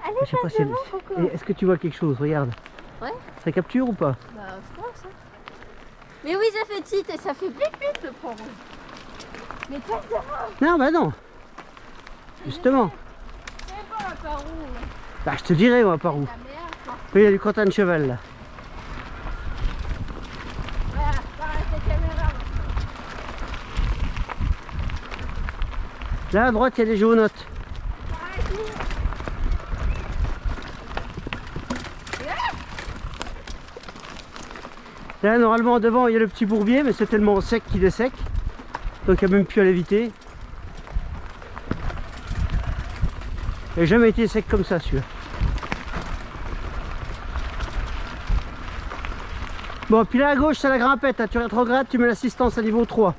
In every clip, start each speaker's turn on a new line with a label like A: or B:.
A: Allez,
B: Je sais pas si... Est-ce que tu vois quelque chose? Regarde.
A: Ouais.
B: Ça capture ou pas?
A: Bah, je pense. Hein. Mais oui, ça fait titre et ça fait blip blip le point rouge. Mais pas devant.
B: Non, bah non. Justement.
A: C'est pas par où.
B: Bah, je te dirai, moi, par où.
A: La merde, quoi.
B: Oui, il y a du crottin de cheval, là.
A: Voilà, pareil, cette caméra.
B: Là, à droite, il y a des jaunottes. Là, normalement, devant, il y a le petit bourbier, mais c'est tellement sec qu'il est sec. Donc, il n'y a même plus à l'éviter. Il n'a jamais été sec comme ça, celui-là. Bon, puis là, à gauche, c'est la grimpette. Hein. Tu rétrogrades, tu mets l'assistance à niveau 3.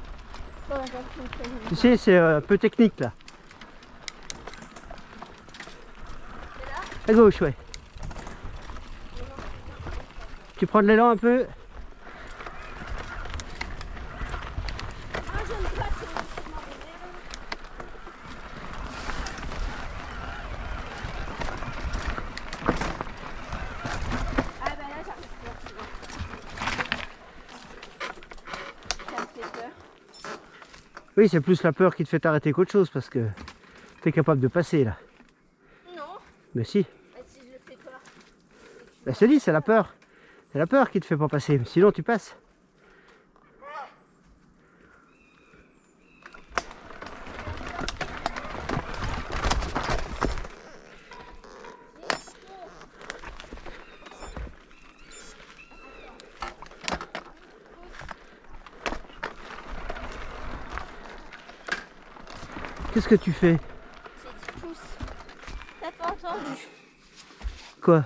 B: Tu sais, c'est un peu technique, là. À gauche, ouais. Tu prends de l'élan un peu. Oui, c'est plus la peur qui te fait t'arrêter qu'autre chose parce que tu es capable de passer là.
A: Non.
B: Mais si.
A: Bah, si je le fais pas.
B: Bah, je te dis, c'est la peur. C'est la peur qui te fait pas passer. Sinon, tu passes. Qu'est-ce que tu fais?
A: J'ai 10 pouces. T'as pas entendu?
B: Quoi?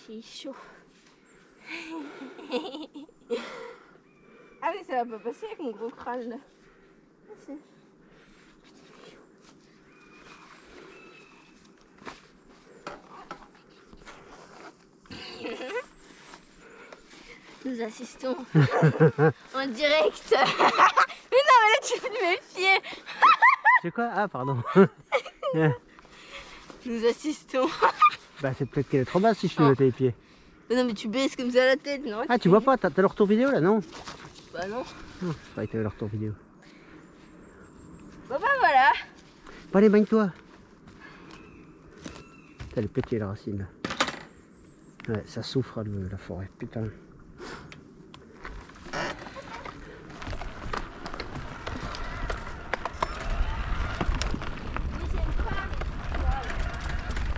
A: J'ai chaud. Ah oui, ça va pas passer avec mon gros crâne là. Merci. Nous assistons en direct. Mais non, mais là tu peux me méfier.
B: C'est quoi? Ah, pardon.
A: Nous assistons.
B: Bah, c'est peut-être qu'elle est trop basse si je te mets les pieds.
A: Mais non, mais tu baisses comme ça la tête, non?
B: Ah, tu vois pas? T'as le retour vidéo là, non?
A: Bah non.
B: Non, je croyais que t'avais le retour vidéo.
A: Bah voilà.
B: Bon, allez, baigne-toi. Elle est pétée la racine là. Ouais, ça souffre la forêt, putain.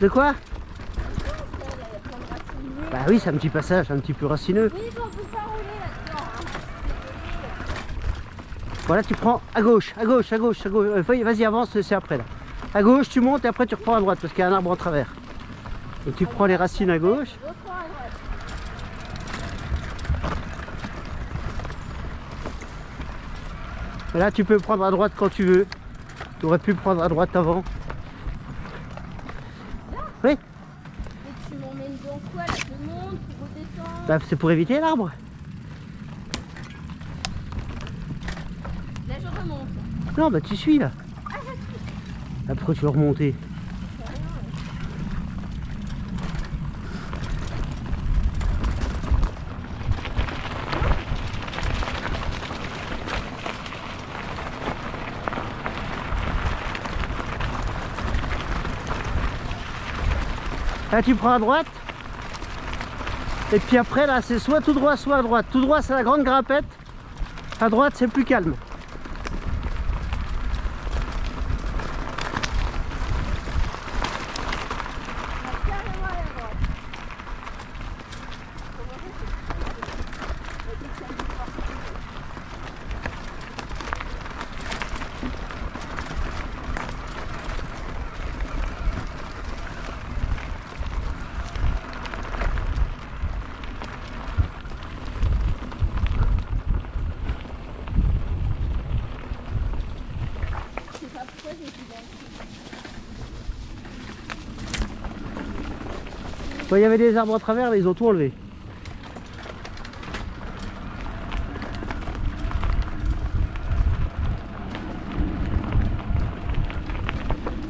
B: De quoi? Bah oui, c'est un petit passage, un petit peu racineux.
A: Oui, on peut pas rouler là-dedans.
B: Voilà, tu prends à gauche, à gauche, à gauche, à gauche. Vas-y, avance, c'est après là. À gauche, tu montes et après tu reprends à droite parce qu'il y a un arbre en travers. Et tu prends les racines à gauche. Et là, tu peux prendre à droite quand tu veux. Tu aurais pu prendre à droite avant. Oui.
A: Et tu m'emmènes dans quoi là? Je monte pour redescendre?
B: Bah, c'est pour éviter l'arbre.
A: Là je remonte.
B: Non, bah tu suis là. Ah, pourquoi tu veux remonter? Là tu prends à droite. Et puis après là c'est soit tout droit soit à droite. Tout droit c'est la grande grimpette. À droite c'est plus calme. Quand il y avait des arbres à travers, là, ils ont tout enlevé.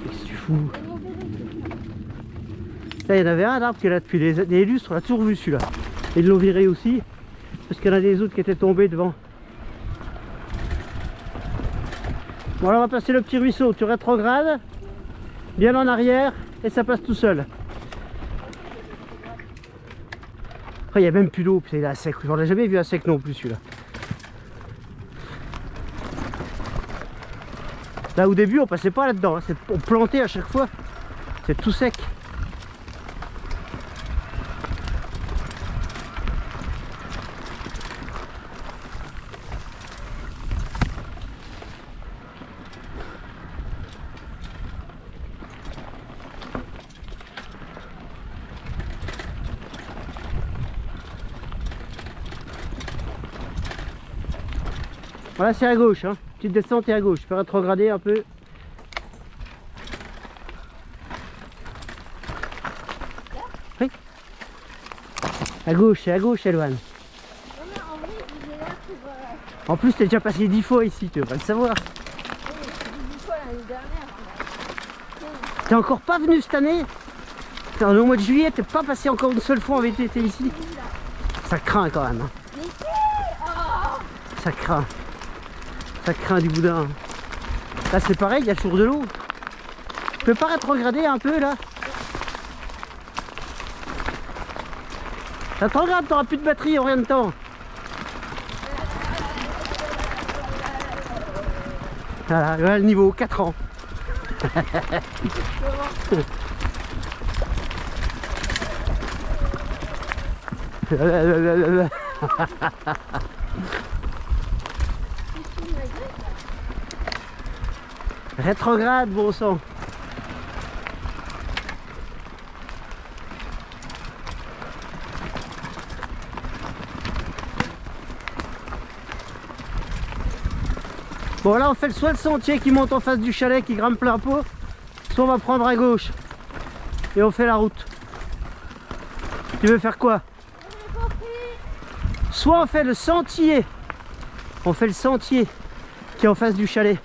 B: Qu'est-ce que tu fous? Là, il y en avait un arbre qui est là depuis des lustres, on l'a toujours vu celui-là. Ils l'ont viré aussi, parce qu'il y en a des autres qui étaient tombés devant. Bon, alors on va passer le petit ruisseau. Tu rétrogrades, bien en arrière, et ça passe tout seul. Après, il n'y a même plus d'eau, il est à sec. J'en ai jamais vu à sec non plus celui-là. Là au début on passait pas là-dedans, hein. On plantait à chaque fois, c'est tout sec. Voilà, c'est à gauche, hein. Petite descente et à gauche. Je peux rétrograder un peu. Oui. À gauche, c'est à gauche, Eloane. En plus, t'es déjà passé 10 fois ici, tu devrais le savoir.
A: Oui, 10 fois l'année dernière.
B: T'es encore pas venu cette année? Putain, au mois de juillet, t'es pas passé encore une seule fois en VTT ici? Ça craint quand même. Hein. Ça craint. Ça craint du boudin. Là c'est pareil, il y a toujours de l'eau. Tu peux pas rétrograder un peu là? Rétrograde, t'auras plus de batterie en rien de temps. Voilà, voilà le niveau, 4 ans. Rétrograde, bon sang. Bon là on fait soit le sentier qui monte en face du chalet qui grimpe plein pot, soit on va prendre à gauche et on fait la route. Tu veux faire quoi? Soit on fait le sentier, qui est en face du chalet,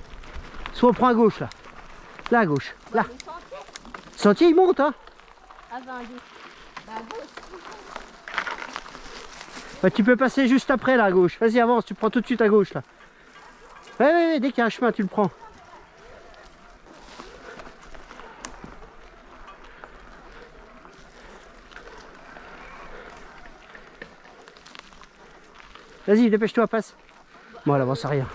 B: soit on prend à gauche là, là à gauche, là. Le sentier il monte hein.
A: Ah ben,
B: Bah, tu peux passer juste après là à gauche, vas-y avance, tu prends tout de suite à gauche là. Ouais, dès qu'il y a un chemin tu le prends. Vas-y, dépêche-toi, passe. Bon, elle avance à rien.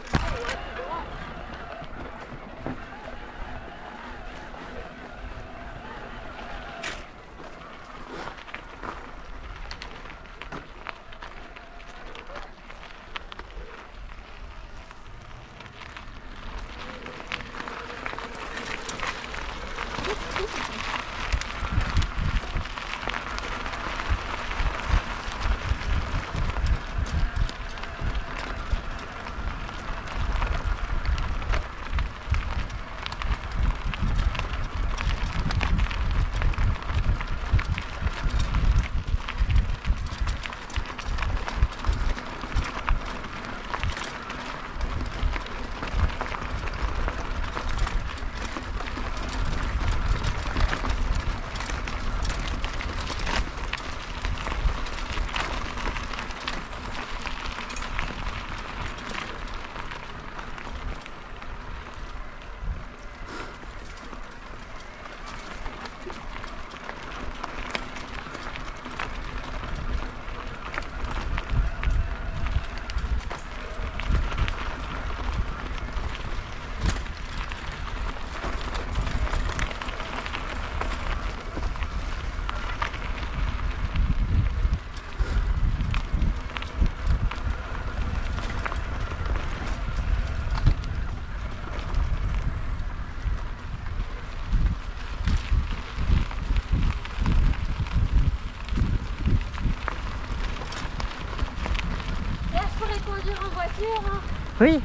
A: Conduire en voiture hein.
B: Oui,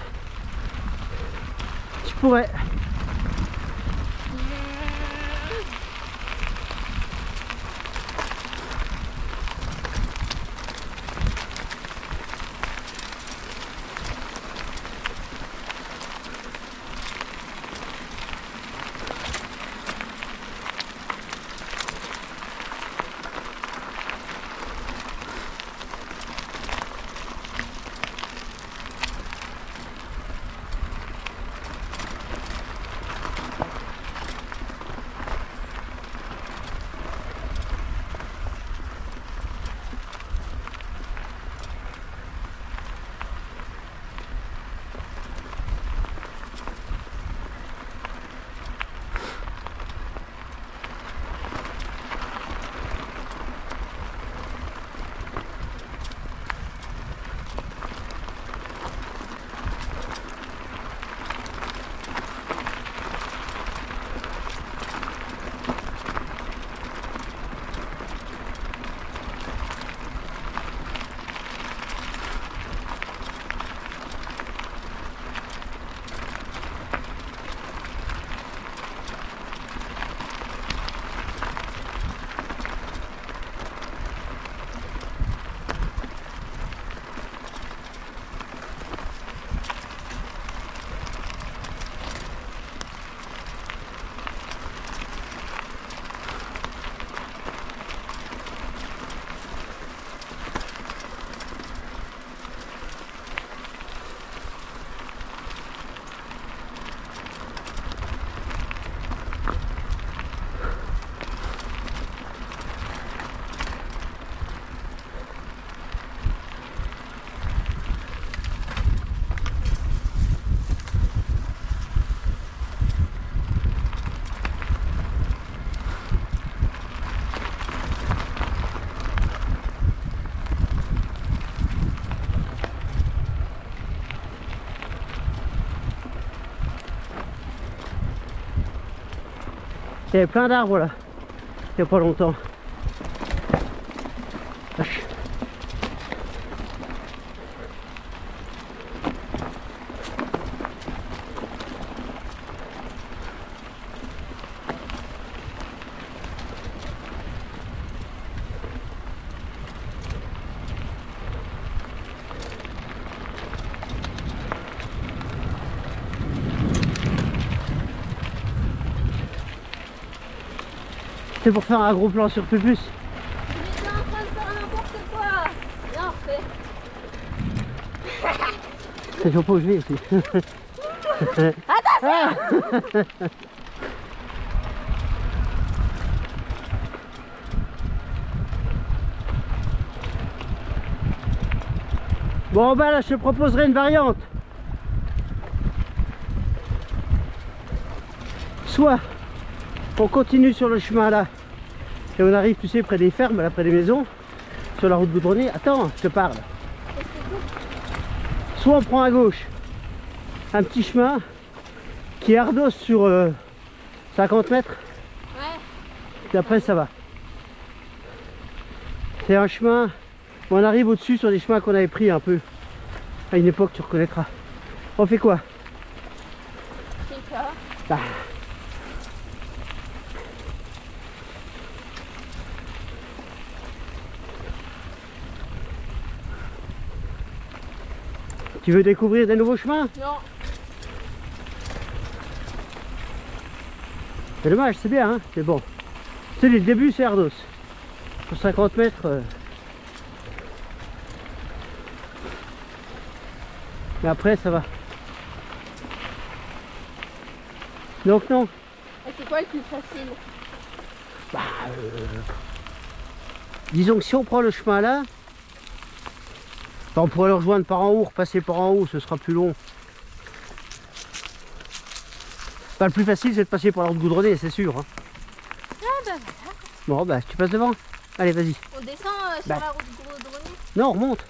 B: je pourrais. Il y avait plein d'arbres là, il n'y a pas longtemps. Vache. C'est pour faire un gros plan sur Pupus.
A: J'étais en train de faire n'importe quoi. Non, fais.
B: C'est pas où je vais aussi.
A: Attention.
B: Bon bah là je te proposerai une variante. Soit on continue sur le chemin là et on arrive, tu sais, près des fermes, là près des maisons, sur la route goudronnée. Attends, je te parle. Soit on prend à gauche un petit chemin qui est ardos sur 50 mètres.
A: Ouais.
B: Et après ça va. C'est un chemin où on arrive au-dessus sur des chemins qu'on avait pris un peu à une époque, tu reconnaîtras. On fait quoi?
A: C'est ça.
B: Bah. Tu veux découvrir des nouveaux chemins?
A: Non.
B: C'est dommage, c'est bien, hein, c'est bon. Tu sais, le début c'est ardos. Sur 50 mètres. Mais après ça va. Donc non.
A: Et c'est quoi le plus facile?
B: Bah, disons que si on prend le chemin là, on pourrait le rejoindre par en haut, repasser par en haut, ce sera plus long. Bah, le plus facile c'est de passer par la route goudronnée, c'est sûr. Hein.
A: Ah bah voilà.
B: Bon bah tu passes devant. Allez vas-y.
A: On descend sur
B: Bah.
A: la route goudronnée.
B: Non, on remonte.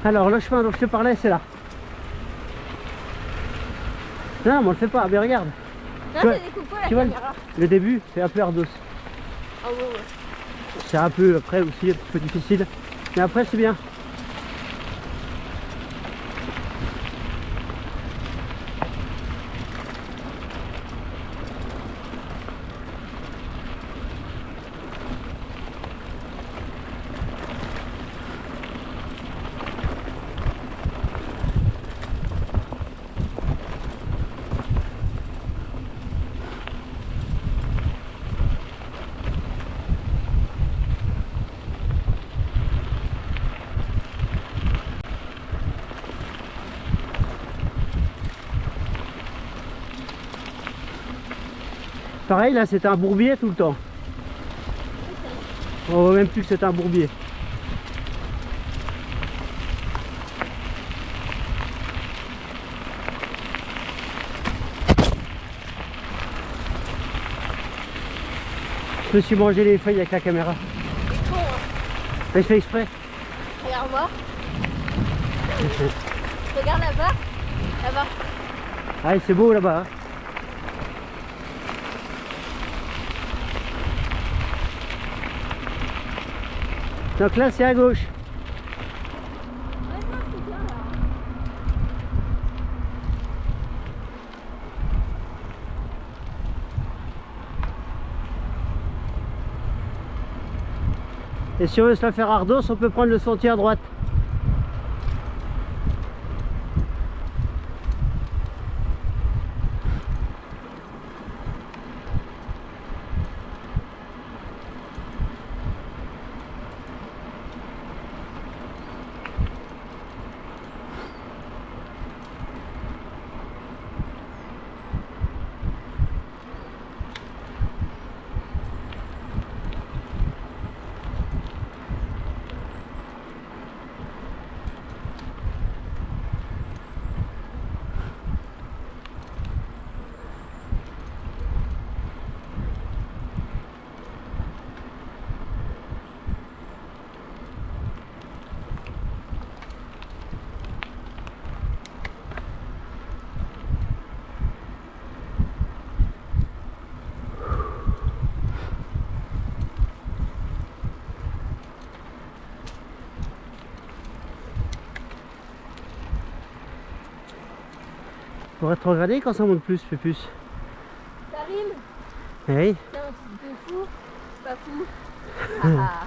B: Alors le chemin dont je te parlais c'est là. Non mais on le fait pas, mais regarde.
A: Là
B: Tu vois-
A: c'est découpé la
B: tu vois
A: caméra.
B: Le début c'est un peu ardos.
A: Ah ouais ouais.
B: C'est un peu après aussi un petit peu difficile. Mais après c'est bien. Pareil là c'était un bourbier tout le temps. On voit même plus que c'est un bourbier. Je me suis mangé les feuilles avec la caméra.
A: C'est con hein.
B: Mais je fais exprès.
A: Regarde-moi. Regarde là-bas. Là-bas.
B: Ah c'est beau là-bas. Hein. Donc là c'est à gauche.
A: Ouais, non, c'est bien là.
B: Et si on veut se la faire ardos, on peut prendre le sentier à droite. Pour rétrograder quand ça monte plus, Pépus.
A: Ça rime.
B: Oui.
A: C'est un truc de fou. Pas fou. Ah.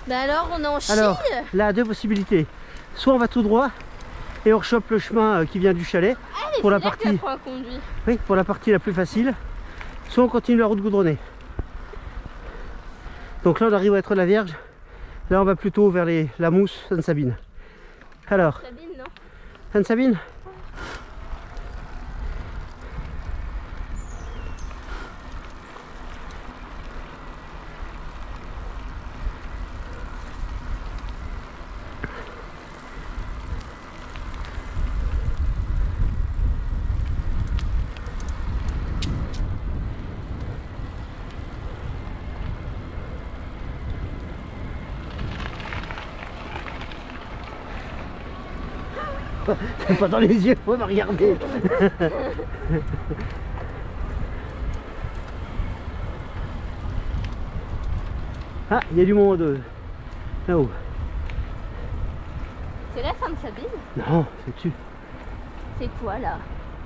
A: Bah alors on est en Chine.
B: Alors, là, deux possibilités. Soit on va tout droit et on rechoppe le chemin qui vient du chalet pour la partie. Oui, pour la partie la plus facile. Soit on continue la route goudronnée. Donc là on arrive à être la Vierge. Là on va plutôt vers la Mousse, Sainte-Sabine. Alors,
A: Sabine, non?
B: Sainte-Sabine. C'est pas dans les yeux, faut me regarder. Ah, il y a du monde là-haut.
A: C'est la Sainte-Sabine?
B: Non, c'est dessus.
A: C'est quoi là?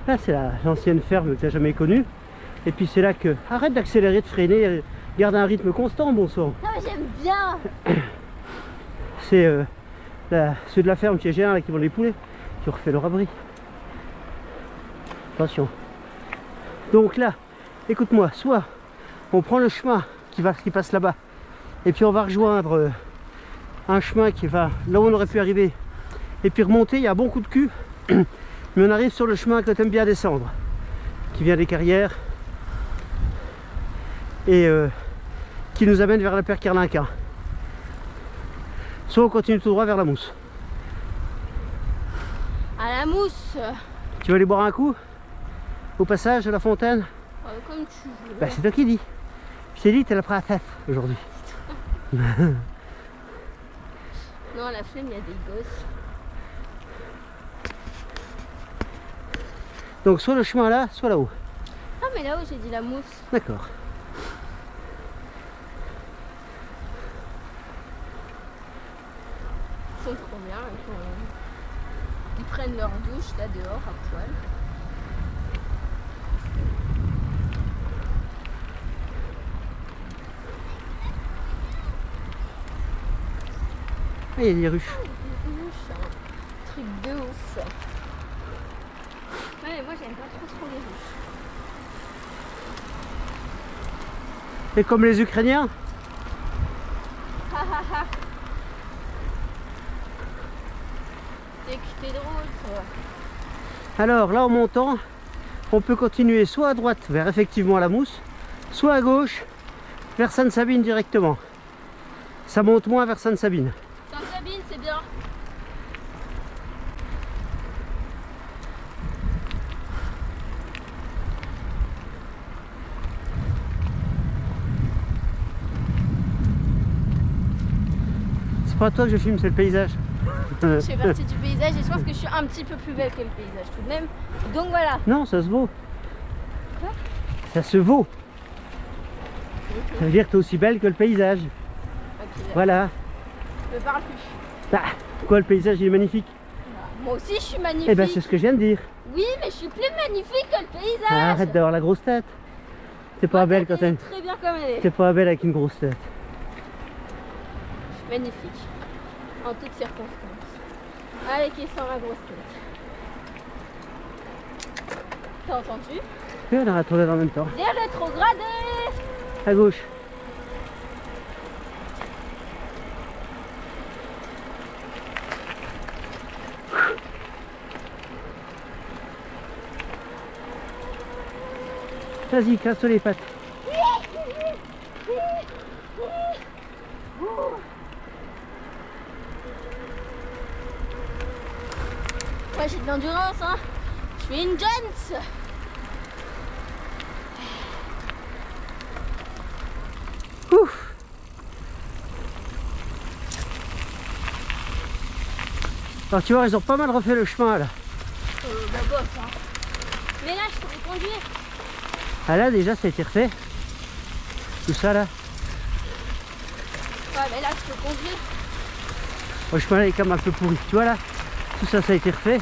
B: Là, c'est l'ancienne ferme que tu n'as jamais connue. Et puis c'est là que... Arrête d'accélérer, de freiner, garde un rythme constant, bon sang.
A: Non mais j'aime bien.
B: C'est ceux de la ferme chez Géant là, qui vendent les poulets, qui ont refait leur abri. Attention. Donc là, écoute-moi, soit on prend le chemin qui passe là-bas, et puis on va rejoindre un chemin qui va là où on aurait pu arriver, et puis remonter, il y a un bon coup de cul, mais on arrive sur le chemin que tu aimes bien descendre, qui vient des carrières, et qui nous amène vers la Père Kerlinquin. Soit on continue tout droit vers la Mousse.
A: À la Mousse.
B: Tu veux aller boire un coup au passage de la fontaine?
A: Comme tu veux.
B: Bah, c'est toi qui dis. Je t'ai dit, t'es la prête à tête aujourd'hui.
A: Non, à la flemme, il y a des gosses.
B: Donc soit le chemin là, soit là-haut.
A: Ah mais là-haut j'ai dit la Mousse.
B: D'accord.
A: Ils sont trop bien. Ils prennent leur douche là dehors à poil.
B: Ah, il y a des ruches.
A: Truc de ouf. Ouais, mais moi j'aime pas trop les ruches.
B: Et comme les Ukrainiens.
A: C'est que t'es drôle toi.
B: Alors là en montant, on peut continuer soit à droite vers effectivement la Mousse, soit à gauche vers Sainte-Sabine directement. Ça monte moins vers Sainte-Sabine.
A: Sainte-Sabine c'est bien.
B: C'est pas toi que je filme, c'est le paysage.
A: Je fais partie du paysage et je pense que je suis un petit peu plus belle que le paysage tout de même. Donc voilà.
B: Non, ça se vaut.
A: Quoi?
B: Ça se vaut. Ça veut dire que t'es aussi belle que le paysage.
A: Ok,
B: Voilà.
A: je me parle plus.
B: Ah, quoi, le paysage il est magnifique?
A: Moi aussi je suis magnifique.
B: Eh ben c'est ce que je viens de dire.
A: Oui, mais je suis plus magnifique que le paysage.
B: Ah, arrête d'avoir la grosse tête. T'es pas belle quand
A: elle
B: t'es.
A: est très bien comme elle est.
B: T'es pas belle avec une grosse tête.
A: Je suis magnifique. En toutes circonstances. Avec et sans la grosse tête. T'as entendu?
B: Et on a retourné en même temps.
A: Des rétrogradés.
B: À gauche. Vas-y, casse-toi les pattes.
A: Moi j'ai de l'endurance, hein. Je suis une Jones.
B: Ouf. Alors tu vois, ils ont pas mal refait le chemin là.
A: Bah bof, hein. Mais là je pourrais conduire.
B: Ah là déjà ça a été refait. Tout ça là.
A: Ouais mais là je peux conduire.
B: Le chemin là est quand même un peu pourri. Tu vois là, tout ça, ça a été refait.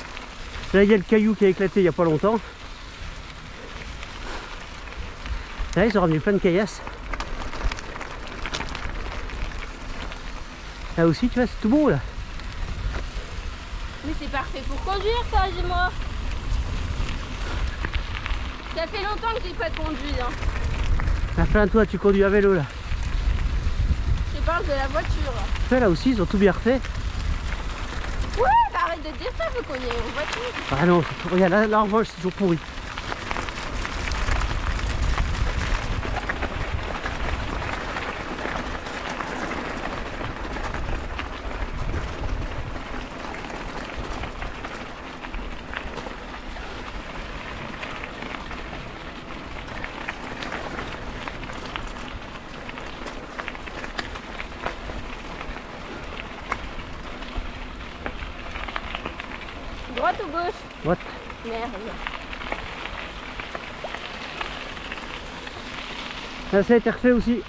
B: Là, il y a le caillou qui a éclaté il n'y a pas longtemps. Là, ils ont ramené plein de caillasses. Là aussi, tu vois, c'est tout beau là.
A: Mais c'est parfait pour conduire ça, dis-moi. Ça fait longtemps que j'ai pas conduit. Hein.
B: Enfin, toi, tu conduis à vélo là.
A: Je parle de la voiture.
B: Là aussi, ils ont tout bien refait.
A: Ouais, bah arrête de dire ça, faut qu'on y aille en voiture.
B: Ah non, regarde, là en revanche, c'est toujours pourri.
A: Droite ou gauche?
B: Droite.
A: Merde.
B: Là, ça a été refait aussi.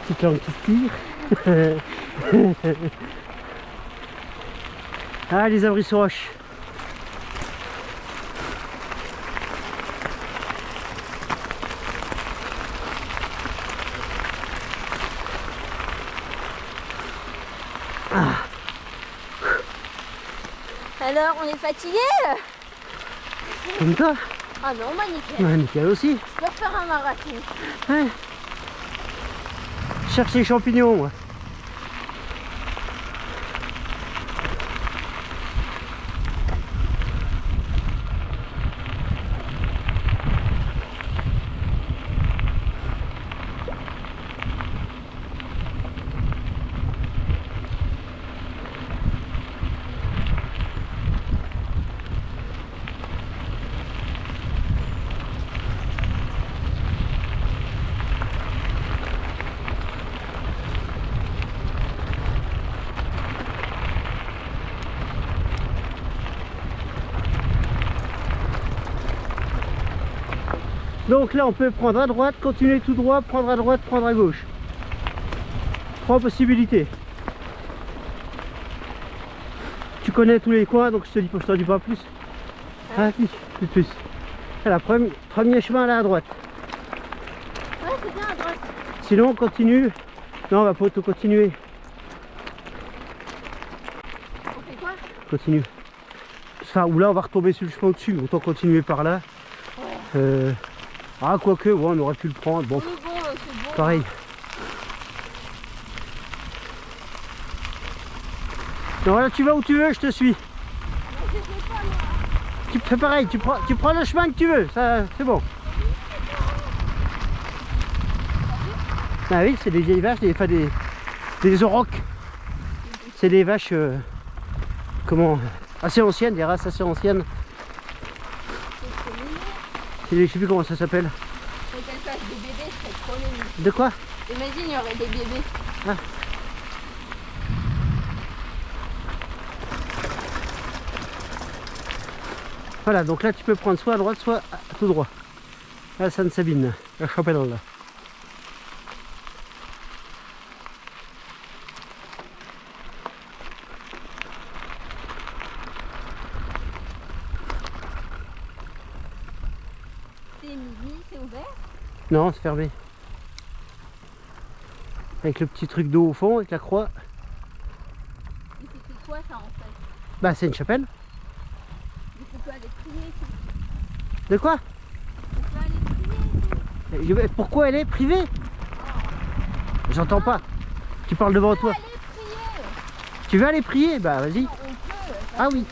B: Petite langue qui se tire. Ah, les abris sur roche. Ah.
A: Alors, on est fatigué?
B: Comme toi?
A: Ah non, bah nickel.
B: Ouais, nickel aussi.
A: Je peux refaire un marathon.
B: Ouais. Je cherche les champignons, moi. Donc là on peut prendre à droite, continuer tout droit, prendre à droite, prendre à gauche. Trois possibilités. Tu connais tous les coins donc je t'en dis pas plus. Ah si, plus. La premier chemin là à droite.
A: Ouais, c'est bien à droite.
B: Sinon on continue. Non, on va pas continuer.
A: On fait quoi?
B: Continue. Enfin, ou là on va retomber sur le chemin au-dessus. Autant continuer par là.
A: Ouais.
B: Ah, quoique, bon, on aurait pu le prendre. Bon,
A: Oui, bon, c'est bon.
B: pareil. Non, là, tu vas où tu veux, je te suis.
A: Non, je sais pas, moi.
B: Tu fais pareil, tu prends le chemin que tu veux. Ça, c'est bon. Ah oui, c'est des vieilles vaches, des aurochs. C'est des vaches, assez anciennes, des races assez anciennes. Je sais plus comment ça s'appelle.
A: Faut qu'elle fasse des bébés, c'est trop mignon.
B: De quoi?
A: Imagine, il y aurait des bébés.
B: Ah. Voilà, donc là tu peux prendre soit à droite, soit tout droit. À Sainte-Sabine, la chapelle là.
A: C'est midi, c'est ouvert?
B: Non, c'est fermé. Avec le petit truc d'eau au fond, avec la croix.
A: Mais c'est quoi ça en fait?
B: Bah c'est une chapelle.
A: Mais c'est quoi aller prier ici?
B: De quoi?
A: On peut aller prier ici?
B: Pourquoi elle est privée? J'entends pas. Tu parles devant toi.
A: Allez prier.
B: Tu veux aller prier? Bah vas-y.
A: On peut.
B: Ah oui.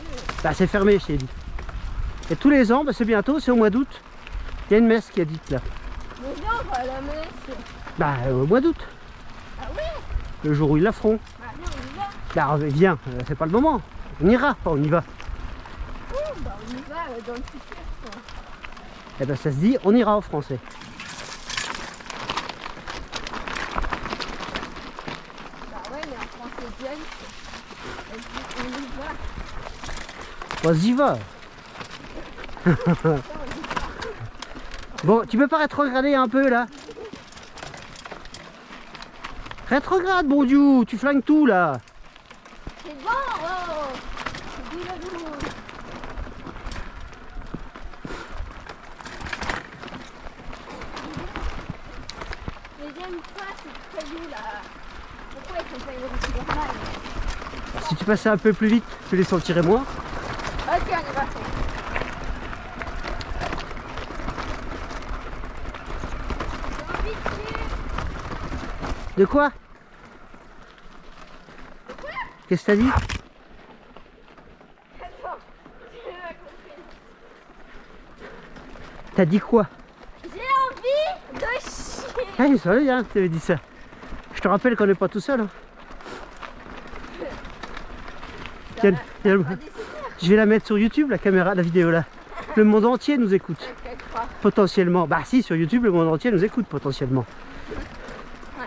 B: Bah c'est fermé, je t'ai dit. Et tous les ans, bah, c'est bientôt, c'est au mois d'août. Il y a une messe qui a dit là.
A: Mais viens, on va à la messe.
B: Bah au mois d'août.
A: Ah oui.
B: Le jour où ils la feront.
A: Bah viens, on y va.
B: Bah viens, c'est pas le moment. On ira, pas on y va.
A: Oh, bah on y va dans le futur. Quoi.
B: Eh ben ça se dit, on ira en français.
A: Bah ouais, mais en français jeune, elle dit on y va.
B: Vas-y, va. Bon, tu peux pas rétrograder un peu là? Rétrograde, bon Dieu, tu flingues tout là.
A: C'est bon, oh. Dis-le-nous. Mais j'aime pas ce caillou là. Pourquoi ils font pas une route normale?
B: Si tu passais un peu plus vite, tu les sentirais moins.
A: Ok, on y va. J'ai envie de chier.
B: De quoi? Qu'est-ce que t'as dit?
A: Attends, j'ai pas compris.
B: T'as dit quoi?
A: J'ai envie de chier.
B: Ah, il savait bien, tu avais dit ça. Je te rappelle qu'on n'est pas tout seul. Hein. Tiens, je vais la mettre sur YouTube, la caméra, la vidéo là. Le monde entier nous écoute. Potentiellement. Bah si, sur YouTube, le monde entier nous écoute potentiellement.
A: Ouais.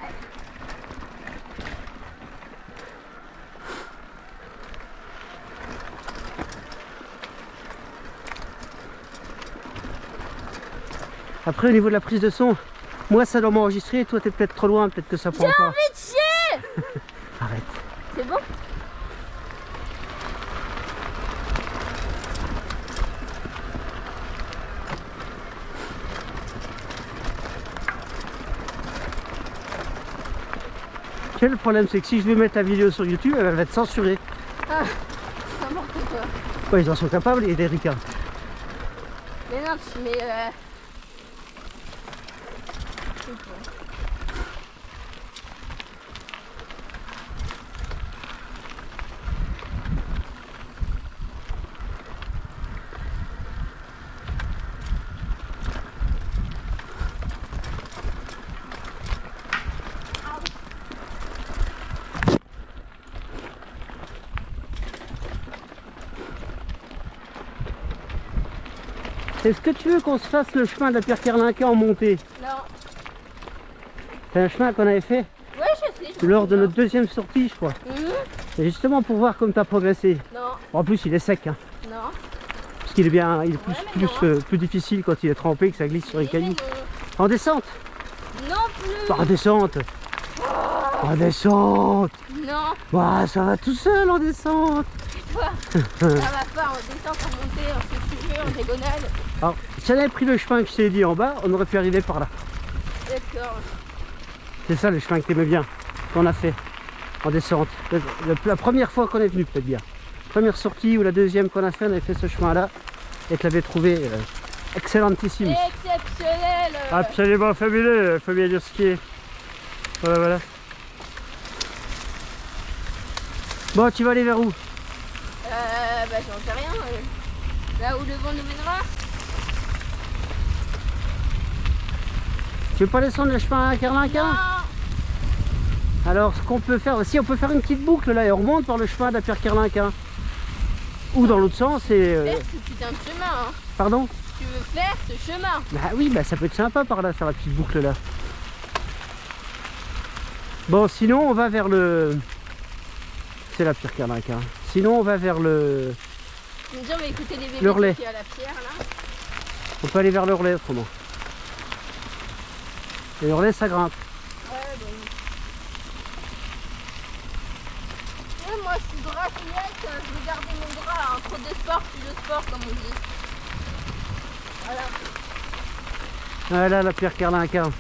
B: Après, au niveau de la prise de son, moi ça doit m'enregistrer, toi t'es peut-être trop loin, peut-être que ça prend
A: J'ai
B: pas.
A: envie de chier.
B: Arrête.
A: C'est bon?
B: Tu sais, le problème c'est que si je vais mettre la vidéo sur YouTube, elle va être censurée.
A: Ah, n'importe quoi.
B: Ouais, ils en sont capables, les ricains.
A: Mais non, tu mets...
B: Est-ce que tu veux qu'on se fasse le chemin de la Pierre Kerlinquin en montée?
A: Non.
B: C'est un chemin qu'on avait fait
A: Ouais, je sais.
B: lors de notre deuxième sortie, je crois.
A: Mhm.
B: Et justement pour voir comme tu as progressé.
A: Non,
B: En plus, il est sec, hein,
A: non.
B: parce qu'il est bien, il est plus,
A: Ouais, mais
B: plus difficile quand il est trempé, que ça glisse sur les
A: Mais
B: cailloux.
A: non.
B: En descente.
A: Non plus.
B: En descente. En descente.
A: Non,
B: Ouah, ça va tout seul en descente.
A: toi. Ça va pas, on descend pour monter, on fait ce que tu veux, on diagonale.
B: Alors, si on avait pris le chemin que je t'ai dit en bas, on aurait pu arriver par là.
A: D'accord.
B: C'est ça le chemin que tu aimais bien, qu'on a fait en descente. La première fois qu'on est venu, peut-être bien. Première sortie ou la deuxième qu'on a fait, on avait fait ce chemin-là et tu l'avais trouvé excellentissime.
A: Exceptionnel.
B: Absolument fabuleux, faut bien dire ce qui est. Voilà, voilà. Bon, tu vas aller vers où?
A: Bah j'en sais rien. Là où le vent nous mènera.
B: Tu veux pas descendre le chemin à Kerlinquin?
A: Non.
B: Alors, ce qu'on peut faire, si on peut faire une petite boucle là et on remonte par le chemin de la Pierre Kerlinquin. Ou dans l'autre sens et...
A: Faire ce putain de chemin, hein.
B: Pardon?
A: Tu veux faire ce chemin.
B: Bah oui, bah ça peut être sympa par là, faire la petite boucle là. Bon, sinon on va vers le... C'est la Pierre Kerlinquin. Sinon on va vers le...
A: Je me dis on va écouter les bébés
B: L'Orlais.
A: qui est à la pierre là.
B: On peut aller vers l'Orlais autrement. Et l'Orlais ça grimpe.
A: Ouais, bah oui. Et moi je suis gratinette, je vais garder mon bras, hein. Trop de sport, plus de sport comme on dit. Voilà.
B: Voilà la Pierre Kerlinquin.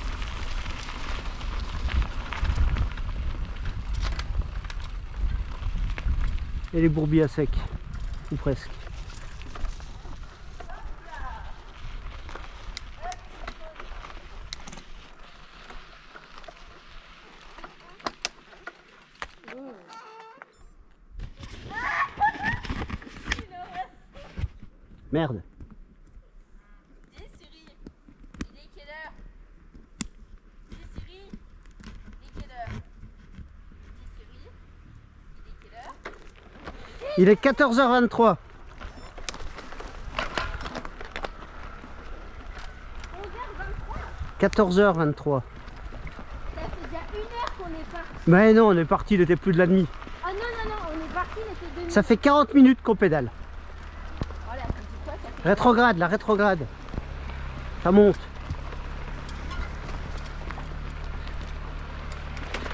B: Et les bourbiers à sec. Ou presque. Merde.
A: Dis Siri, il est quelle heure? Dis Siri, il est quelle heure? Dis Siri, il est quelle heure?
B: Il est 14h23. 14h23.
A: Ça fait déjà 1 heure qu'on est parti.
B: Mais non, on est parti, il était plus de la demi.
A: Ah non, non, non, on est parti, il était 2 minutes.
B: Ça fait 40 minutes qu'on pédale.
A: Voilà, ça dit quoi, ça fait...
B: Rétrograde, la rétrograde. Ça monte.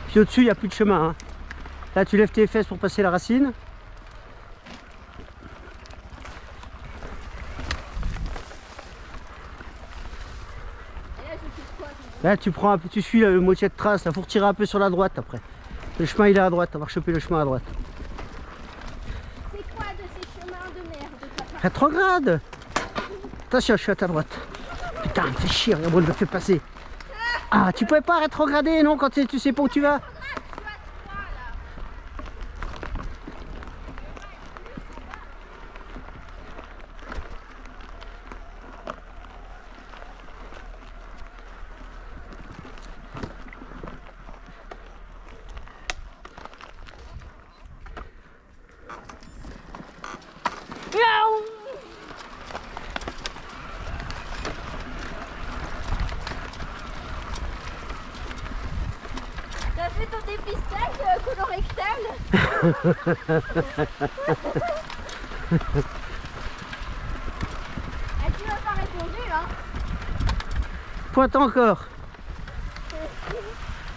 B: Puis au-dessus, il n'y a plus de chemin. Hein. Là, tu lèves tes fesses pour passer la racine.
A: Et là, je fais quoi?
B: Là, tu prends un peu, tu suis le moitié de trace. Il faut retirer un peu sur la droite après. Le chemin, il est à droite. On va choper le chemin à droite.
A: C'est quoi de ces chemins de merde, papa?
B: Rétrograde. Attention, je suis à ta droite. Putain, me fait chier, regarde, on me fait passer. Ah, tu pouvais pas rétrograder, non, quand tu sais pas où tu vas?
A: T'as fait ton dépistage colorectal? Ah, tu m'as pas répondu, hein?
B: Pointe encore.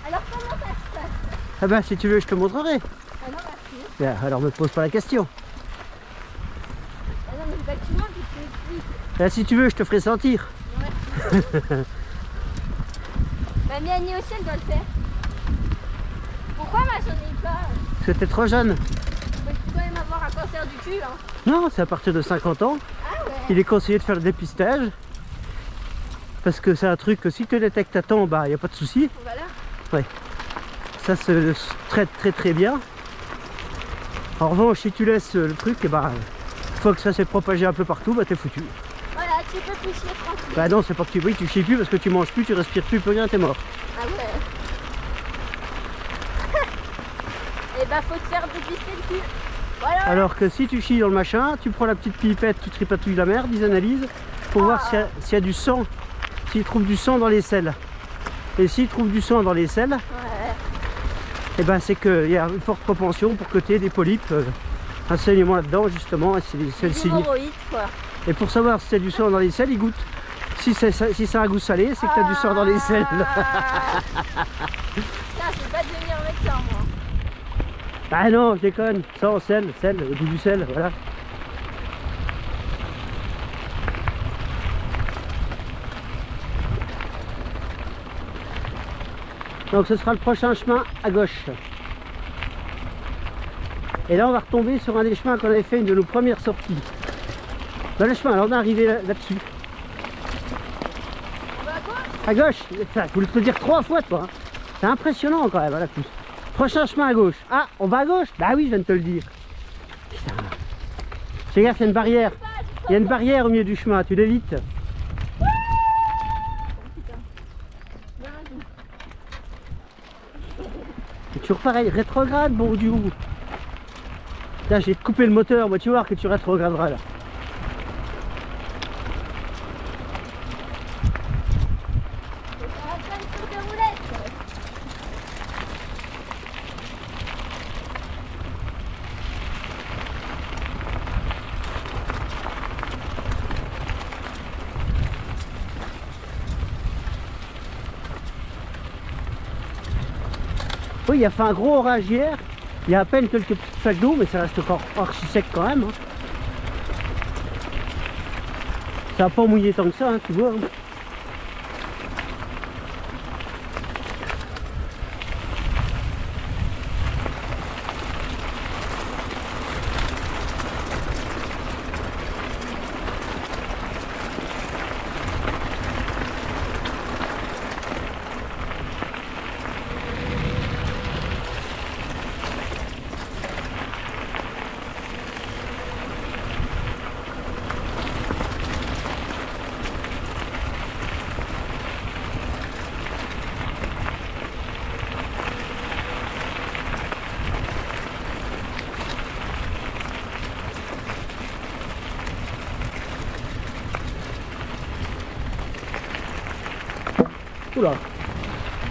A: Alors comment ça se passe?
B: Ah bah, si tu veux, je te montrerai.
A: Ah non, merci.
B: Bien, alors me pose pas la question.
A: Ah non, mais c'est pas que tu montes, tu m'expliques.
B: Là, si tu veux, je te ferai sentir.
A: Ouais. Mamie Annie aussi, elle doit le faire. Pourquoi moi j'en ai pas?
B: Parce que t'es trop jeune.
A: Mais tu peux quand même avoir un cancer du cul, hein.
B: Non, c'est à partir de 50 ans.
A: Ah ouais.
B: Il est conseillé de faire le dépistage. Parce que c'est un truc que si tu le détectes à temps, bah, il n'y a pas de souci.
A: Voilà.
B: Ça se traite très très bien. En revanche, si tu laisses le truc, et bah, une fois que ça s'est propagé un peu partout, bah, t'es foutu.
A: Voilà, tu peux plus chier tranquille.
B: Bah non, c'est pas que tu, oui, tu chies plus parce que tu manges plus, tu respires plus rien, t'es mort.
A: Ah ouais. Et bah faut te faire dépister le cul. Voilà.
B: Alors que si tu chies dans le machin, tu prends la petite pipette, tu tripatouilles la merde, ils analysent pour voir s'il y a du sang, s'ils trouvent du sang dans les selles. Et s'ils trouvent du sang dans les selles,
A: Ouais.
B: et ben c'est qu'il y a une forte propension pour que tu aies des polypes, un saignement là-dedans justement, et c'est le signe.
A: Hémorroïdes, quoi.
B: Et pour savoir si tu as du sang dans les selles, il goûte. Si ça a un goût salé, c'est que tu as du sang dans les selles.
A: Putain, je vais pas devenir médecin, moi.
B: Ah non, je déconne, sang, sel, le goût du sel, voilà. Donc ce sera le prochain chemin à gauche. Et là on va retomber sur un des chemins qu'on avait fait une de nos premières sorties. Dans le chemin, alors on est arrivé là-dessus.
A: On va à quoi?
B: À gauche, ça, je voulais te le dire 3 fois toi. Hein. C'est impressionnant quand même, voilà plus. Prochain chemin à gauche. Ah, on va à gauche? Bah oui, je viens de te le dire. Putain. Fais gaffe, il y a une barrière. Il y a une barrière au milieu du chemin, tu l'évites.
A: Putain. Bien raison.
B: C'est toujours pareil, rétrograde, bon du coup. Là, j'ai coupé le moteur, moi tu vas voir que tu rétrograderas là.
A: Faut faire un plein de tours de roulette.
B: Oui, il a fait un gros orage hier. Il y a à peine quelques petites flaques d'eau, mais ça reste encore archi sec quand même. Hein. Ça n'a pas mouillé tant que ça, hein, tu vois. Hein. Oula.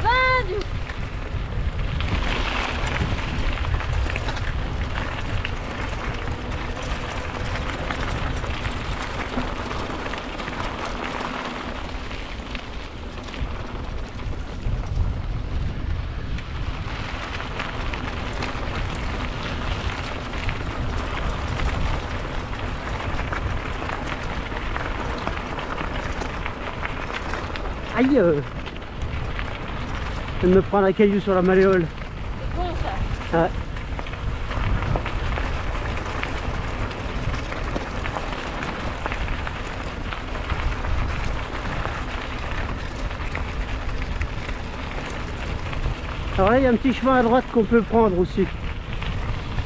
A: 20 du...
B: Aïe Je viens de me prendre un caillou sur la malléole.
A: C'est bon ça.
B: Ouais. Alors là, il y a un petit chemin à droite qu'on peut prendre aussi.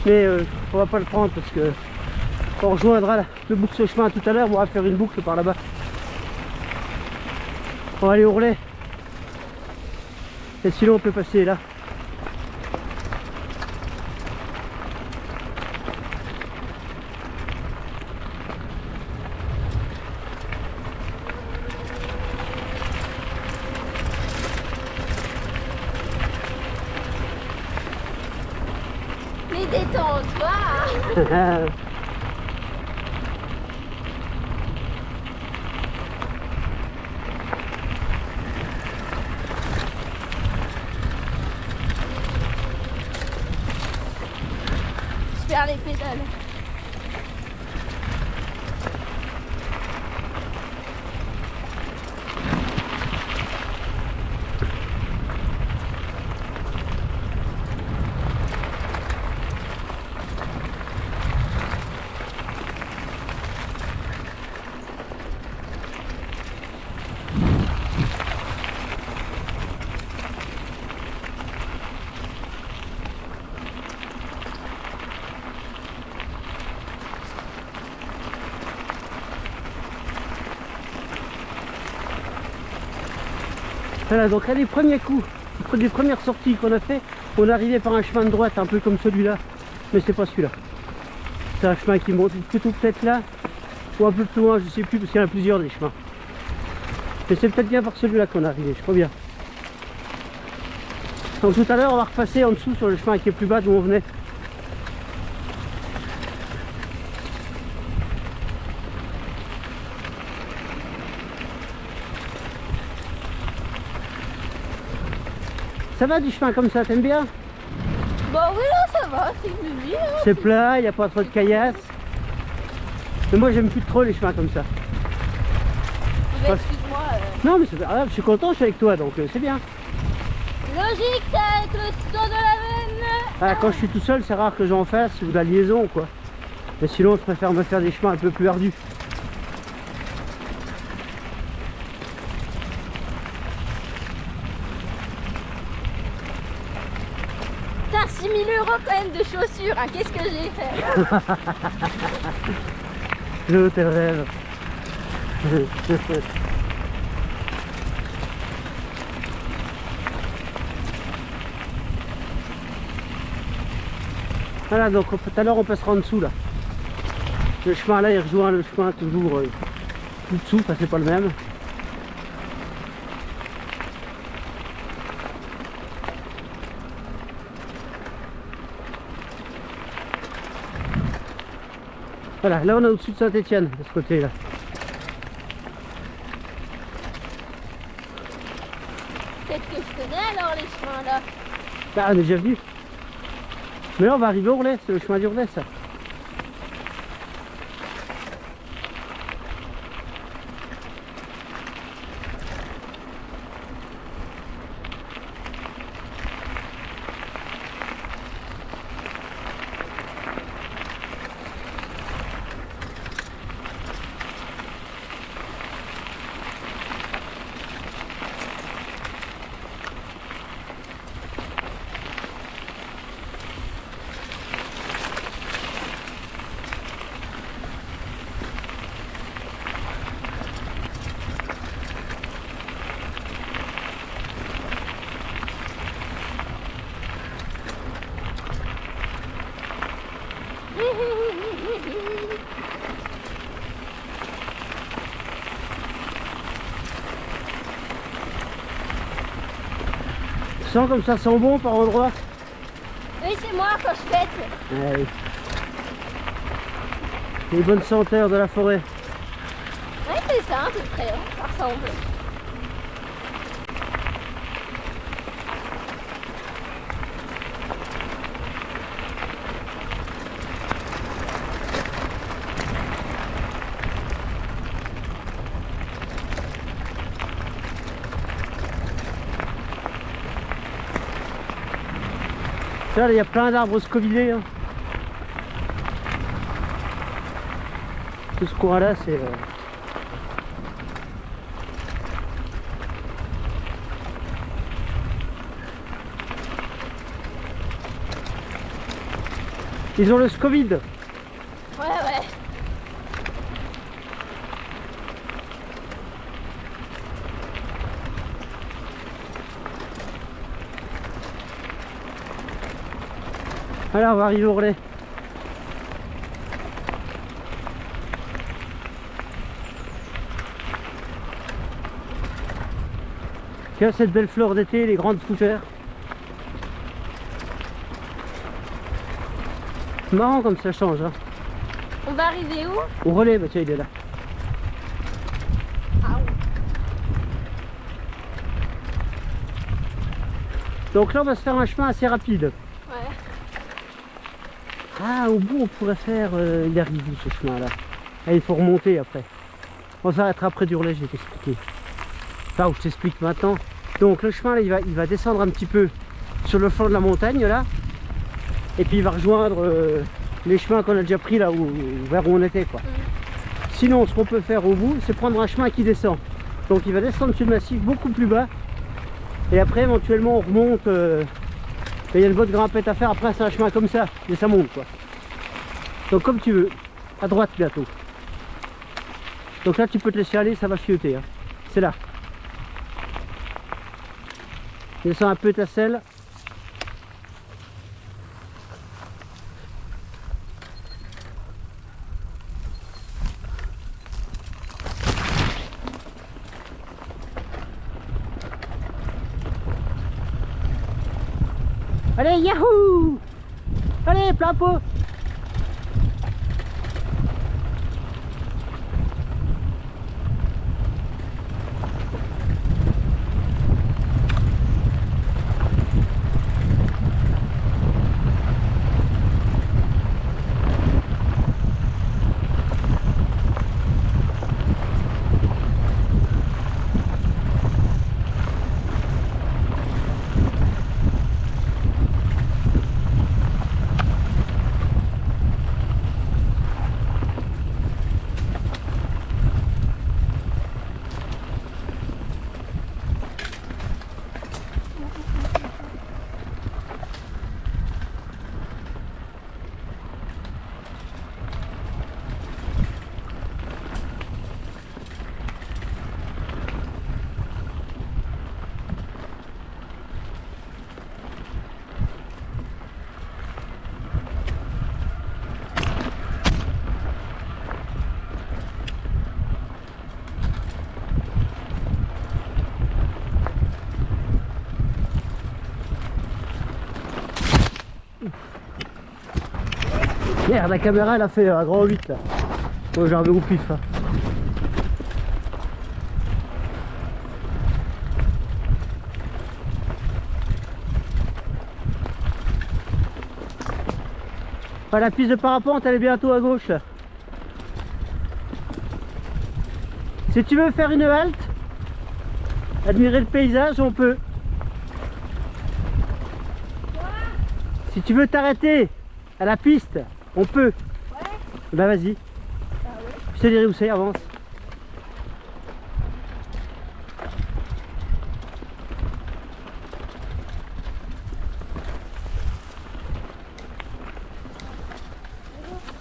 B: Mais on va pas le prendre parce que on rejoindra le bout de ce chemin tout à l'heure. On va faire une boucle par là-bas. On va aller au relais. Et sinon on peut passer là.
A: Mais détends-toi. Je perds les pédales.
B: Voilà, donc là les premiers coups, les premières sorties qu'on a fait, on arrivait par un chemin de droite un peu comme celui-là, mais c'est pas celui-là. C'est un chemin qui monte plutôt peut-être là, ou un peu plus loin, je sais plus, parce qu'il y en a plusieurs des chemins. Mais c'est peut-être bien par celui-là qu'on est arrivé, je crois bien. Donc tout à l'heure on va repasser en dessous sur le chemin qui est plus bas d'où on venait. Ça va du chemin comme ça, t'aimes bien?
A: Bah oui, là, ça va, c'est mimi. Hein.
B: C'est plat, il n'y a pas trop de caillasses. Mais moi j'aime plus trop les chemins comme ça.
A: Bah, excuse-moi.
B: Non mais c'est pas grave, je suis content, je suis avec toi donc c'est bien.
A: Logique, t'as avec le son de la veine.
B: Ah, quand je suis tout seul, c'est rare que j'en fasse ou de la liaison quoi. Mais sinon je préfère me faire des chemins un peu plus ardus.
A: T'as 6 000 € quand même de chaussures, hein. Qu'est-ce que j'ai fait?
B: Je te rêve. Voilà, donc tout à l'heure on passera en dessous là. Le chemin là il rejoint le chemin toujours plus dessous, enfin c'est pas le même. Voilà, là on est au-dessus de Saint-Étienne, de ce côté là.
A: Peut-être que je connais alors les chemins là.
B: Bah, on est déjà venu. Mais là on va arriver au relais, c'est le chemin du relais ça. Tu sens comme ça sent bon par endroit?
A: Oui, c'est moi quand je pète.
B: Ah oui. Les bonnes senteurs de la forêt.
A: Ouais, c'est ça à peu près, hein, ça ressemble.
B: Là, il y a plein d'arbres scovilés. Hein. Tout ce coin-là, c'est... Ils ont le Scovide.
A: Ouais, ouais.
B: Voilà, on va arriver au relais. Tiens, cette belle fleur d'été, les grandes fougères. C'est marrant comme ça change. Hein.
A: On va arriver où?
B: Au relais, bah tiens, il est là.
A: Ah oui.
B: Donc là, on va se faire un chemin assez rapide.
A: Ouais.
B: Ah, au bout, on pourrait faire... il arrive où ce chemin-là? Ah, il faut remonter après. On s'arrêtera près du relais, je vais t'expliquer. Enfin, je t'explique maintenant. Donc le chemin, là, il va descendre un petit peu sur le flanc de la montagne, là. Et puis il va rejoindre les chemins qu'on a déjà pris là vers où on était, quoi. Sinon, ce qu'on peut faire au bout, c'est prendre un chemin qui descend. Donc il va descendre sur le massif beaucoup plus bas. Et après, éventuellement, on remonte. Il y a une bonne grimpette à faire. Après, c'est un chemin comme ça. Et ça monte, quoi. Donc comme tu veux. À droite bientôt. Donc là, tu peux te laisser aller, ça va fioter. Hein. C'est là. Descends un peu ta selle. Allez, yahoo! Allez, plein pot! Merde, la caméra elle a fait un grand 8 là. Oh, j'en vais au pif. Hein. Ah, la piste de parapente elle est bientôt à gauche là. Si tu veux faire une halte, admirer le paysage, on peut. Si tu veux t'arrêter à la piste, on peut.
A: Ouais.
B: Bah vas-y.
A: Ah ouais.
B: Je te dirai où c'est, avance.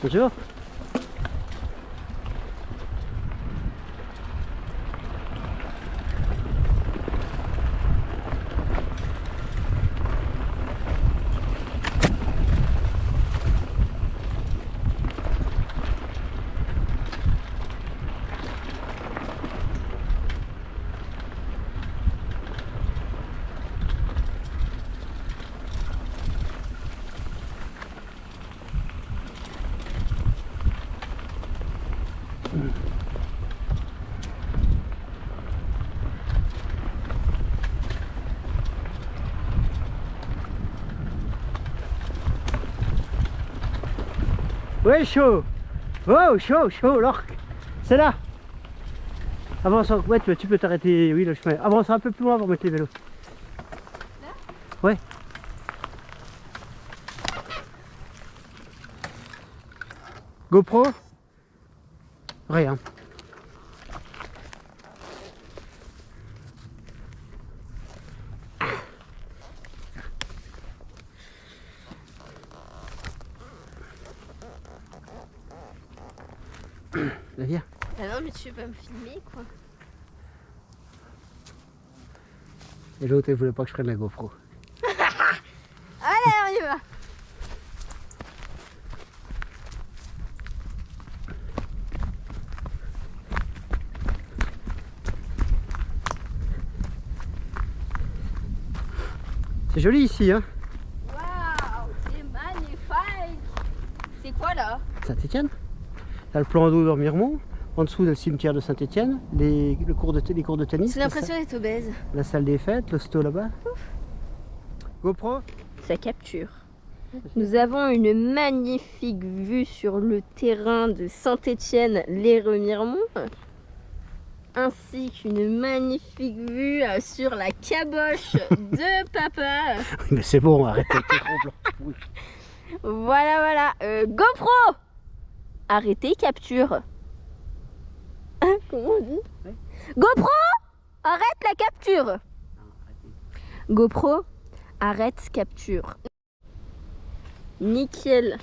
B: Bonjour. Ouais, chaud. Oh, chaud, chaud, l'orque. C'est là. Avance, ouais, tu peux t'arrêter, oui, le chemin. Avance un peu plus loin pour mettre les vélos.
A: Là?
B: Ouais. GoPro? Rien. Là, viens.
A: Ah non, mais tu veux pas me filmer, quoi.
B: Et l'autre, elle voulait pas que je prenne la GoPro.
A: Allez, on y va.
B: C'est joli ici, hein?
A: Waouh, c'est magnifique. C'est quoi là?
B: Saint-Étienne. T'as le plan d'eau d'Ormiremont. En dessous, il y a le cimetière de Saint-Étienne. Les cours de tennis.
A: J'ai l'impression d'être obèse.
B: La salle des fêtes, le sto là-bas. GoPro.
A: Ça capture. Nous avons une magnifique vue sur le terrain de Saint-Étienne, les Remiremont, ainsi qu'une magnifique vue sur la caboche de papa.
B: Mais c'est bon, arrête avec tes gros plans. Oui.
A: Voilà, voilà. GoPro, arrêtez capture. Hein, comment on dit?
B: Ouais.
A: GoPro, arrête la capture.
B: Non, arrêtez.
A: GoPro, arrête capture. Nickel.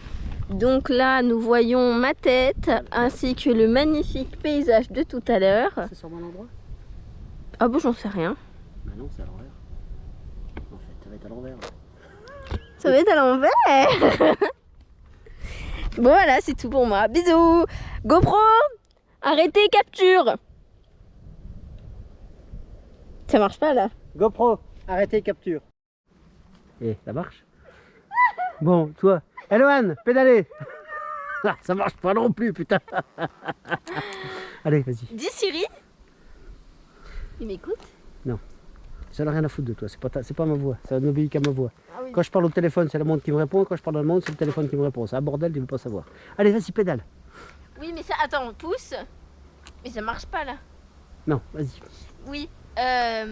A: Donc là, nous voyons ma tête ainsi que le magnifique paysage de tout à l'heure.
B: C'est sur mon endroit?
A: Ah bon, j'en sais rien.
B: Bah non, c'est à l'envers. En fait, ça va être à l'envers.
A: Ça va être à l'envers. Bon, voilà, c'est tout pour moi. Bisous. GoPro, arrêtez capture. Ça marche pas là.
B: GoPro, arrêtez capture. Et ça marche? Bon, toi, Eloane, pédalez. Ah, ça marche pas non plus, putain. Allez, vas-y.
A: Dis Siri. Il m'écoute?
B: Ça n'a rien à foutre de toi, c'est pas ma voix, ça n'obéit qu'à ma voix.
A: Ah oui.
B: Quand je parle au téléphone, c'est la montre qui me répond, quand je parle dans le monde, c'est le téléphone qui me répond. C'est un bordel, tu ne veux pas savoir. Allez, vas-y, pédale.
A: Oui, mais ça, attends, on pousse. Mais ça marche pas là.
B: Non, vas-y.
A: Oui. Ça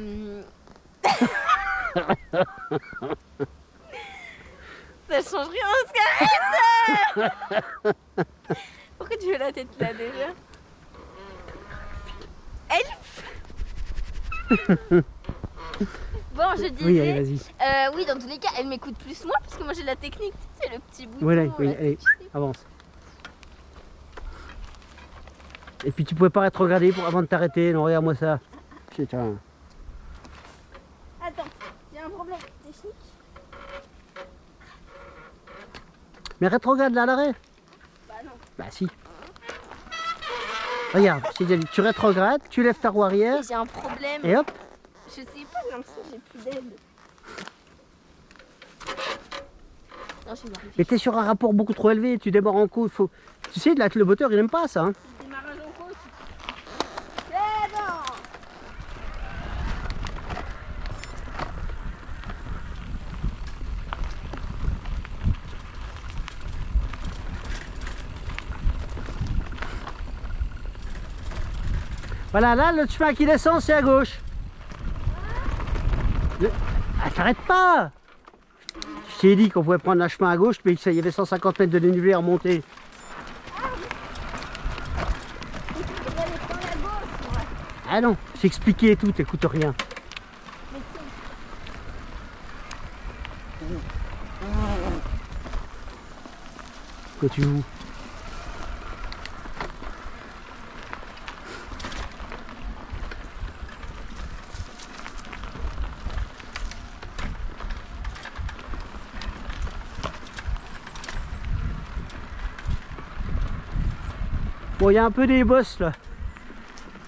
A: change rien, Oscar. Pourquoi tu fais la tête là déjà? Elf. Bon, je disais.
B: Oui, allez, vas-y.
A: Oui, dans tous les cas, elle m'écoute plus moi parce que moi j'ai la technique. Tu sais, c'est le petit bouton.
B: Voilà, oui,
A: là,
B: allez,
A: tu sais.
B: avance. Et puis tu pouvais pas rétrograder avant de t'arrêter. Non, regarde-moi ça. Putain.
A: Attends, j'ai un problème technique.
B: Mais rétrograde là à l'arrêt.
A: Bah non.
B: Bah si. Regarde, je t'ai déjà dit, tu rétrogrades, tu lèves ta roue arrière
A: J'ai un problème.
B: et hop.
A: Je sais pas, j'ai l'impression que j'ai plus d'aide. Non, je vais m'arriver.
B: Mais t'es sur un rapport beaucoup trop élevé, tu démarres en coup. Faut... Tu sais, là, le moteur il aime pas ça. Hein.
A: Démarrage en côte. C'est bon.
B: Voilà, là, le chemin qui descend, c'est à gauche. Ah, t'arrêtes pas. Je t'ai dit qu'on pouvait prendre un chemin à gauche, mais il y avait 150 mètres de dénivelé à remonter.
A: Je vais aller prendre la gauche, moi.
B: Ah non, j'ai expliqué et tout, t'écoutes rien.
A: Mais si.
B: Que tu joues. Bon, il y a un peu des bosses là.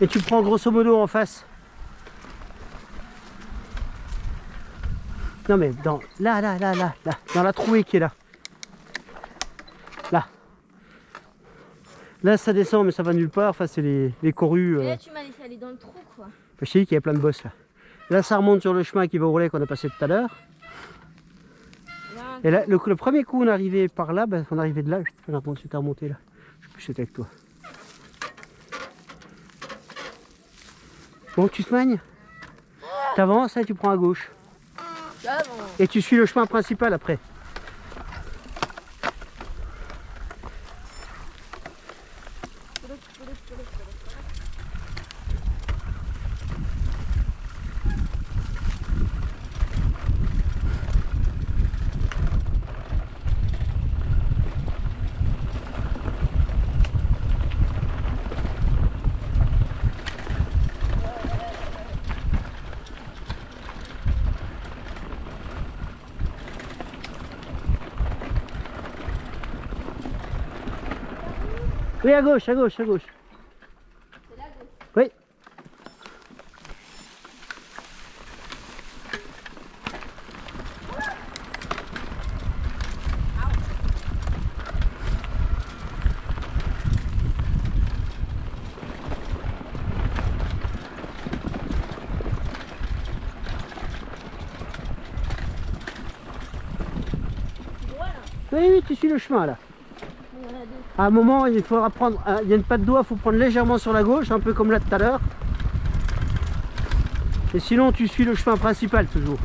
B: Et tu prends grosso modo en face. Non mais dans là, dans la trouée qui est là. Là. Là ça descend mais ça va nulle part. Enfin c'est les corrues.
A: Et là, tu m'as laissé aller dans le trou, quoi.
B: Je t'ai dit qu'il y avait plein de bosses là. Là ça remonte sur le chemin qui va rouler qu'on a passé tout à l'heure.
A: Là,
B: Et là, le premier coup, on arrivait par là, ben, on arrivait de là, attends, c'était remonté là. Je sais plus si c'était avec toi. Bon, tu te manies. T'avances et tu prends à gauche. Et tu suis le chemin principal après. Oui, à gauche, à gauche, à gauche.
A: C'est la gauche.
B: Oui. Oui, oui, tu suis le chemin là. À un moment, il faudra prendre, il y a une patte d'oie, il faut prendre légèrement sur la gauche, un peu comme là tout à l'heure. Et sinon, tu suis le chemin principal toujours.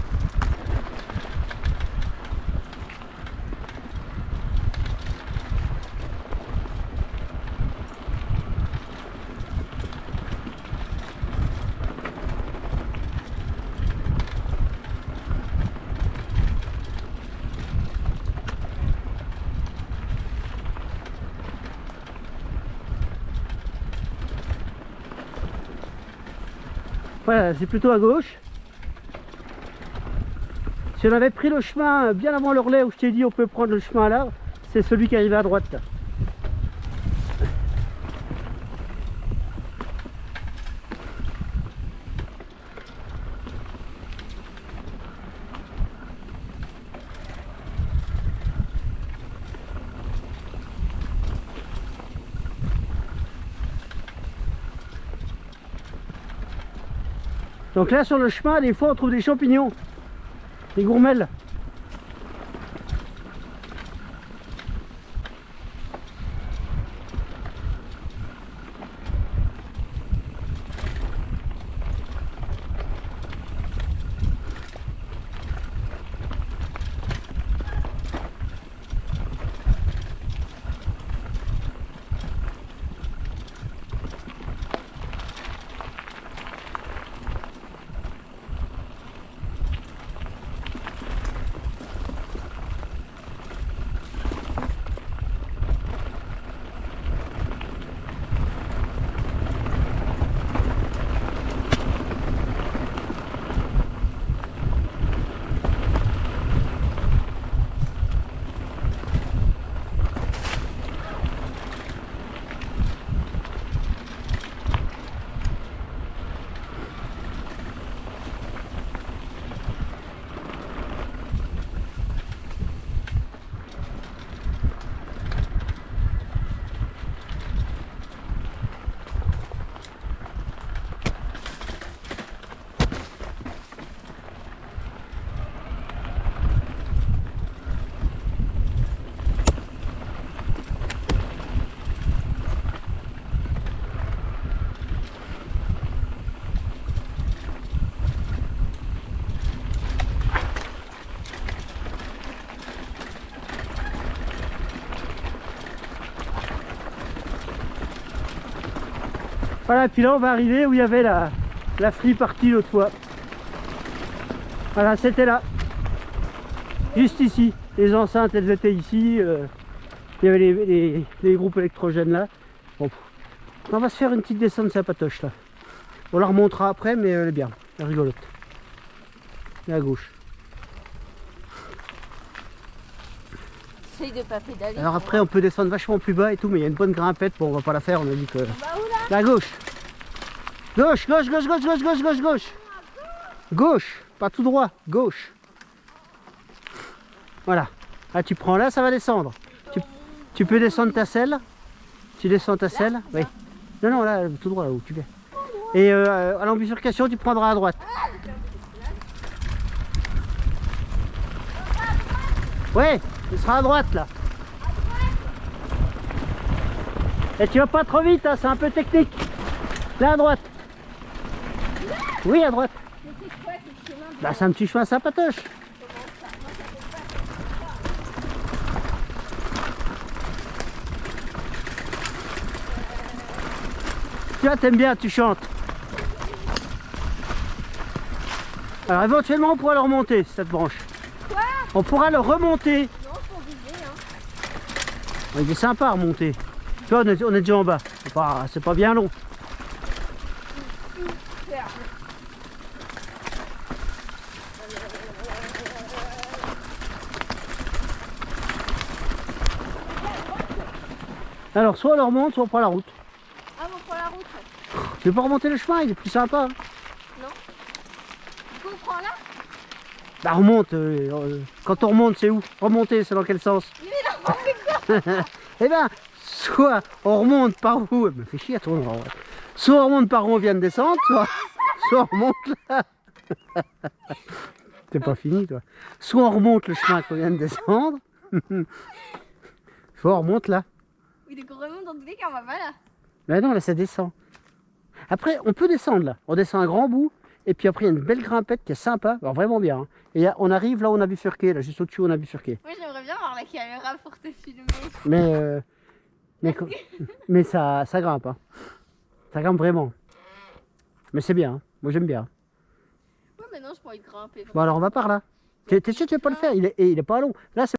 B: Voilà, c'est plutôt à gauche. Si on avait pris le chemin bien avant le relais où je t'ai dit on peut prendre le chemin là, c'est celui qui arrivait à droite là. Donc là sur le chemin, des fois on trouve des champignons, des gourmelles. Voilà, puis là on va arriver où il y avait la free party l'autre fois. Voilà, c'était là. Juste ici. Les enceintes, elles étaient ici. Il y avait les groupes électrogènes là. Bon. On va se faire une petite descente sympatoche là. On la remontera après, mais elle est bien. Elle est rigolote. Et à gauche.
A: Essaye de pas pédaler.
B: Alors après on peut descendre vachement plus bas et tout, mais il y a une bonne grimpette. Bon, on va pas la faire, on a dit que...
A: On va où là?
B: La gauche. Gauche, gauche, gauche, gauche, gauche, gauche, gauche, gauche. Gauche, pas tout droit, gauche. Voilà. Là tu prends là, ça va descendre. Tu peux descendre ta selle. Tu descends ta selle. Oui. Non, non, là, tout droit, là où tu viens. Et à l'embifurcation, tu prendras à droite. Ouais, il sera à droite là. Et tu vas pas trop vite, hein, c'est un peu technique. Là à droite. Oui, à droite.
A: Mais c'est quoi ce chemin?
B: Bah c'est un petit chemin sympatoche. Tu vois, t'aimes bien, tu chantes. Alors éventuellement on pourra le remonter cette branche.
A: Quoi?
B: On pourra le remonter.
A: Non, faut viser, hein.
B: Il est sympa à remonter. Tu vois, on est déjà en bas. C'est pas bien long.
A: Super.
B: Alors soit on le remonte, soit on prend la route.
A: Ah, on prend la route.
B: Tu veux pas remonter le chemin, il est plus sympa. Hein.
A: Non. Du coup, on prend là?
B: Bah remonte. Quand on remonte, c'est où? Remonter, c'est dans quel sens?
A: Mais non, on fait quoi?
B: Eh ben, soit on remonte par où? Elle me fait chier à tourner en vrai. Soit on remonte par où on vient de descendre, soit on remonte là. C'est pas fini, toi. Soit on remonte le chemin qu'on vient de descendre, soit on remonte là.
A: Oui, donc on remonte dans tous les cas, on va pas là.
B: Mais non, là ça descend. Après, on peut descendre là. On descend un grand bout, et puis après il y a une belle grimpette qui est sympa, alors vraiment bien. Hein. Et on arrive là où on a bifurqué, là juste au-dessus où on a bifurqué.
A: Moi, j'aimerais bien avoir la caméra pour te filmer.
B: Mais ça grimpe. Hein. Ça grimpe vraiment. Mais c'est bien. Hein. Moi j'aime bien.
A: Ouais, mais non, je peux pas y grimper.
B: Bon alors on va par là. T'es sûr que tu vas pas le faire? Il est pas long. Là, c'est